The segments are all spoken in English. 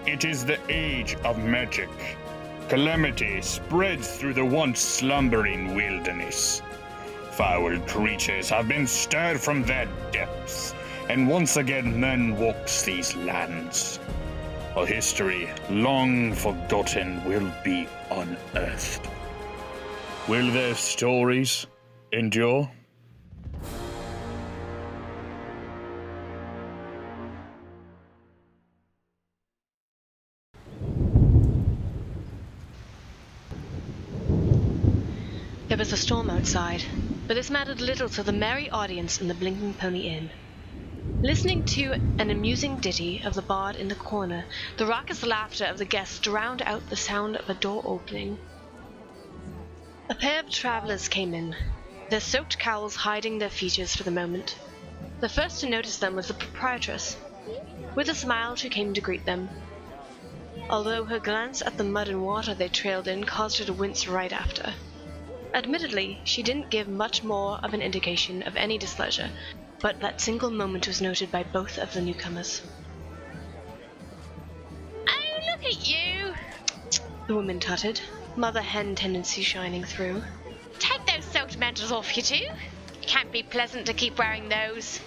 It is the age of magic. Calamity spreads through the once slumbering wilderness. Foul creatures have been stirred from their depths, and once again man walks these lands. A history long forgotten will be unearthed. Will their stories endure? There was a storm outside, but this mattered little to the merry audience in the Blinking Pony Inn. Listening to an amusing ditty of the bard in the corner, the raucous laughter of the guests drowned out the sound of a door opening. A pair of travelers came in, their soaked cowls hiding their features for the moment. The first to notice them was the proprietress. With a smile, she came to greet them, although her glance at the mud and water they trailed in caused her to wince right after. Admittedly, she didn't give much more of an indication of any displeasure, but that single moment was noted by both of the newcomers. "Oh, look at you!" The woman tutted, mother hen tendency shining through. "Take those soaked mantles off, you two. It can't be pleasant to keep wearing those."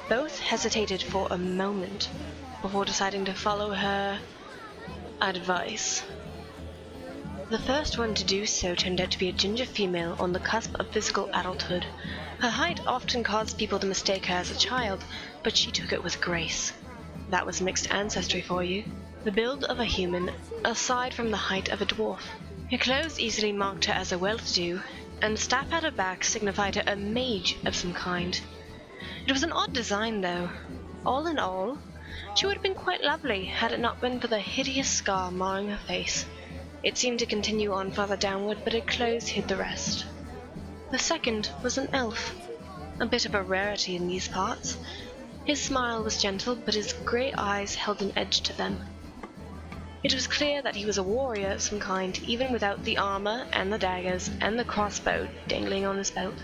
Both hesitated for a moment before deciding to follow her advice. The first one to do so turned out to be a ginger female on the cusp of physical adulthood. Her height often caused people to mistake her as a child, but she took it with grace. That was mixed ancestry for you. The build of a human, aside from the height of a dwarf. Her clothes easily marked her as a well-to-do, and the staff at her back signified her a mage of some kind. It was an odd design, though. All in all, she would have been quite lovely had it not been for the hideous scar marring her face. It seemed to continue on farther downward, but her clothes hid the rest. The second was an elf, a bit of a rarity in these parts. His smile was gentle, but his grey eyes held an edge to them. It was clear that he was a warrior of some kind, even without the armor and the daggers and the crossbow dangling on his belt.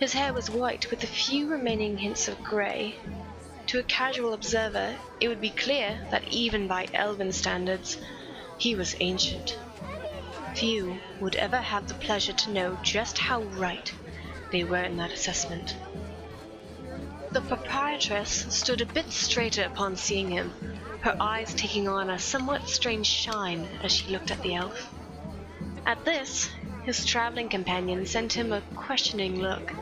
His hair was white, with a few remaining hints of grey. To a casual observer, it would be clear that even by elven standards, he was ancient. Few would ever have the pleasure to know just how right they were in that assessment. The proprietress stood a bit straighter upon seeing him, her eyes taking on a somewhat strange shine as she looked at the elf. At this, his traveling companion sent him a questioning look.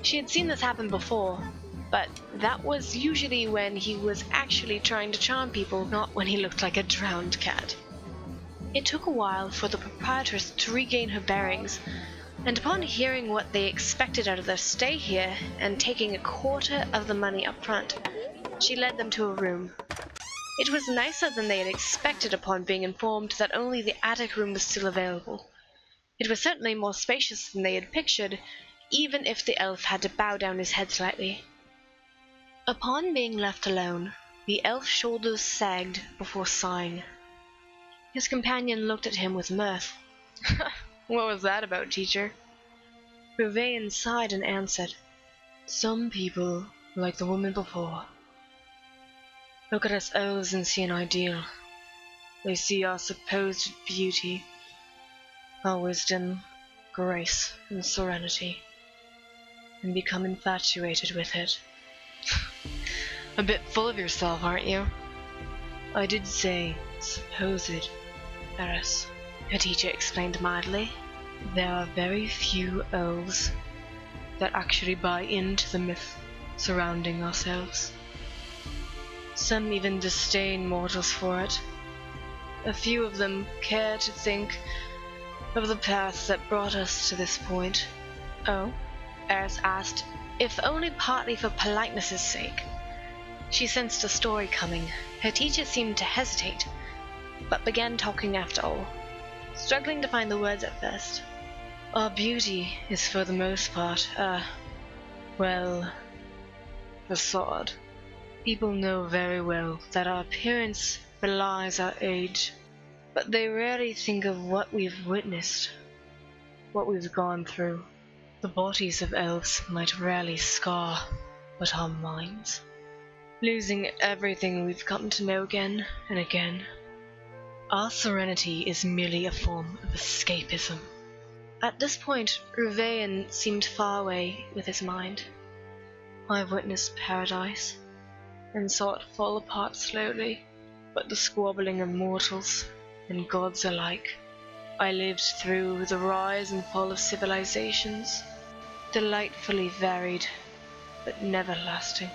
She had seen this happen before, but that was usually when he was actually trying to charm people, not when he looked like a drowned cat. It took a while for the proprietress to regain her bearings, and upon hearing what they expected out of their stay here, and taking a quarter of the money up front, she led them to a room. It was nicer than they had expected upon being informed that only the attic room was still available. It was certainly more spacious than they had pictured, even if the elf had to bow down his head slightly. Upon being left alone, the elf's shoulders sagged before sighing. His companion looked at him with mirth. "What was that about, teacher?" Rouvain sighed and answered, "Some people, like the woman before, look at us elves and see an ideal. They see our supposed beauty, our wisdom, grace, and serenity, and become infatuated with it." "A bit full of yourself, aren't you?" "I did say supposed, Eris," her teacher explained mildly. "There are very few elves that actually buy into the myth surrounding ourselves. Some even disdain mortals for it. A few of them care to think of the path that brought us to this point." "Oh?" Eris asked, if only partly for politeness' sake. She sensed a story coming. Her teacher seemed to hesitate, but began talking after all, struggling to find the words at first. "Our beauty is for the most part facade. People know very well that our appearance belies our age, but they rarely think of what we've witnessed, what we've gone through. The bodies of elves might rarely scar, but our minds. losing everything we've come to know again and again. Our serenity is merely a form of escapism. At this point, Ruvain seemed far away with his mind. I've witnessed paradise, and saw it fall apart slowly, but the squabbling of mortals and gods alike. I lived through the rise and fall of civilizations, delightfully varied, but never lasting.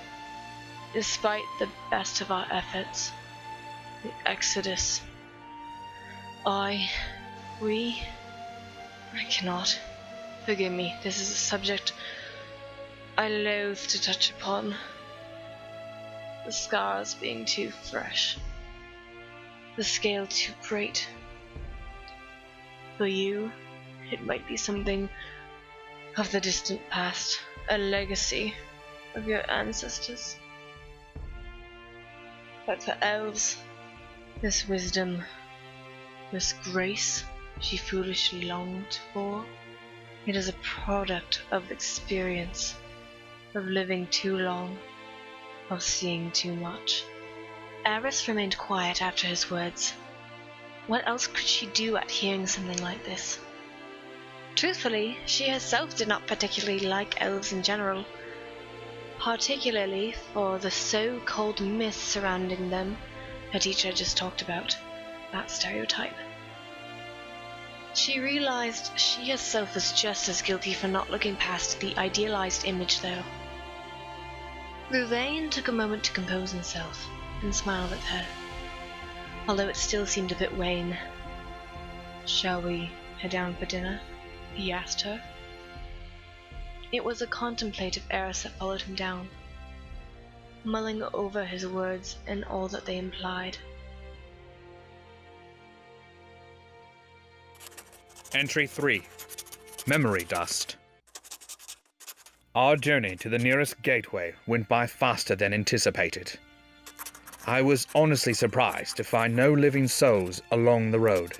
Despite the best of our efforts, the exodus, I cannot. Forgive me, this is a subject I loathe to touch upon. The scars being too fresh, the scale too great. For you, it might be something of the distant past, a legacy of your ancestors. But for elves, this wisdom, this grace she foolishly longed for, it is a product of experience, of living too long, of seeing too much. Eris remained quiet after his words. What else could she do at hearing something like this? Truthfully, she herself did not particularly like elves in general, particularly for the so-called myths surrounding them her teacher just talked about, that stereotype. She realized she herself was just as guilty for not looking past the idealized image, though. Ruvain took a moment to compose himself and smiled at her, although it still seemed a bit wan. "Shall we head down for dinner?" he asked her. It was a contemplative Eris that followed him down, mulling over his words and all that they implied. Entry 3. Memory Dust. Our journey to the nearest gateway went by faster than anticipated. I was honestly surprised to find no living souls along the road.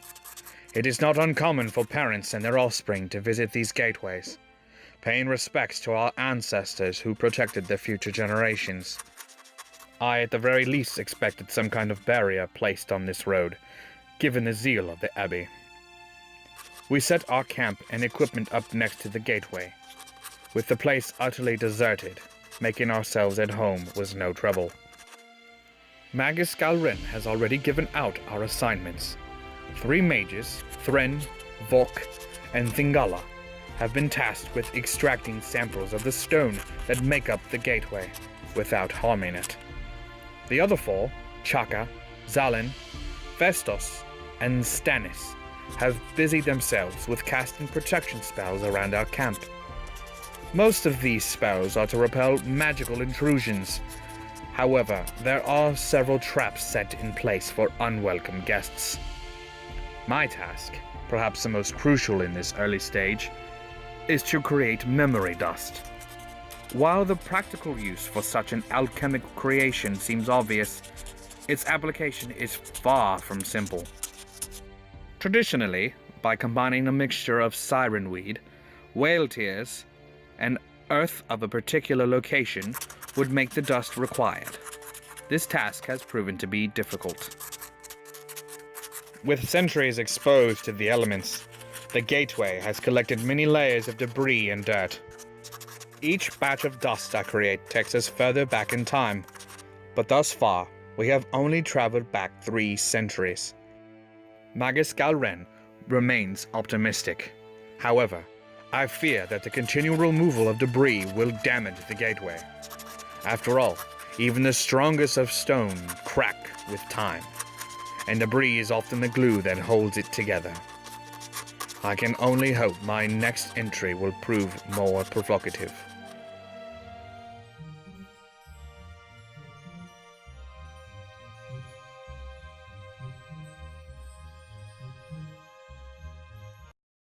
It is not uncommon for parents and their offspring to visit these gateways, paying respects to our ancestors who protected their future generations. I at the very least expected some kind of barrier placed on this road, given the zeal of the Abbey. We set our camp and equipment up next to the gateway. With the place utterly deserted, making ourselves at home was no trouble. Magus Galrin has already given out our assignments. 3 mages, Thren, Vok, and Thingala, have been tasked with extracting samples of the stone that make up the gateway, without harming it. The other 4, Chaka, Zalin, Festos, and Stannis, have busied themselves with casting protection spells around our camp. Most of these spells are to repel magical intrusions. However, there are several traps set in place for unwelcome guests. My task, perhaps the most crucial in this early stage, is to create memory dust. While the practical use for such an alchemical creation seems obvious, its application is far from simple. Traditionally, by combining a mixture of siren weed, whale tears, and earth of a particular location would make the dust required. This task has proven to be difficult. With centuries exposed to the elements, the gateway has collected many layers of debris and dirt. Each batch of dust I create takes us further back in time, but thus far we have only traveled back 3 centuries. Magus Galren remains optimistic. However, I fear that the continual removal of debris will damage the gateway. After all, even the strongest of stone crack with time, and debris is often the glue that holds it together. I can only hope my next entry will prove more provocative.